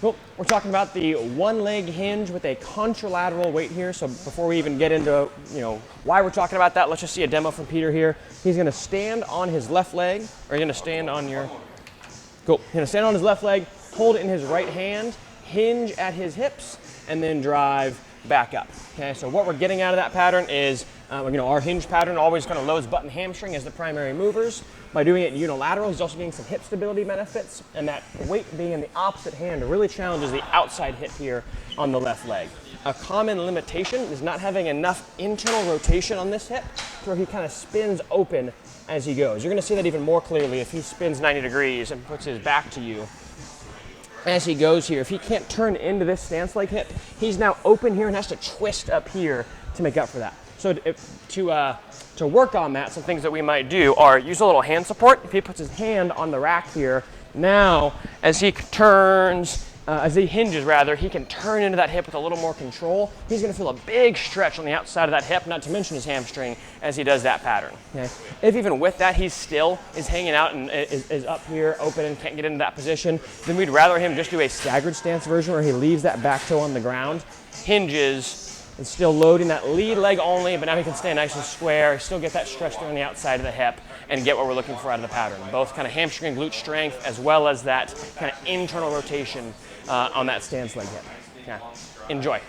Well, we're talking about the one-leg hinge with a contralateral weight here. So before we even get into, why we're talking about that, let's just see a demo from Peter here. He's gonna stand on his left leg, or you're gonna stand on your, cool. He's gonna stand on his left leg, hold it in his right hand, hinge at his hips, and then drive back up. Okay, so what we're getting out of that pattern is, our hinge pattern always kind of loads butt and hamstring as the primary movers. By doing it unilateral, he's also getting some hip stability benefits, and that weight being in the opposite hand really challenges the outside hip here on the left leg. A common limitation is not having enough internal rotation on this hip where he kind of spins open as he goes. You're gonna see that even more clearly if he spins 90 degrees and puts his back to you. As he goes here, if he can't turn into this stance leg hip, he's now open here and has to twist up here to make up for that. So to work on that, some things that we might do are use a little hand support. If he puts his hand on the rack here, now as he turns, as he hinges rather, he can turn into that hip with a little more control. He's gonna feel a big stretch on the outside of that hip, not to mention his hamstring as he does that pattern. Okay? If even with that he still is hanging out and is up here open and can't get into that position, then we'd rather him just do a staggered stance version where he leaves that back toe on the ground, hinges, and still loading that lead leg only, but now he can stay nice and square, still get that stretch there on the outside of the hip, and get what we're looking for out of the pattern. Both kind of hamstring and glute strength, as well as that kind of internal rotation on that stance leg hip. Yeah. Enjoy.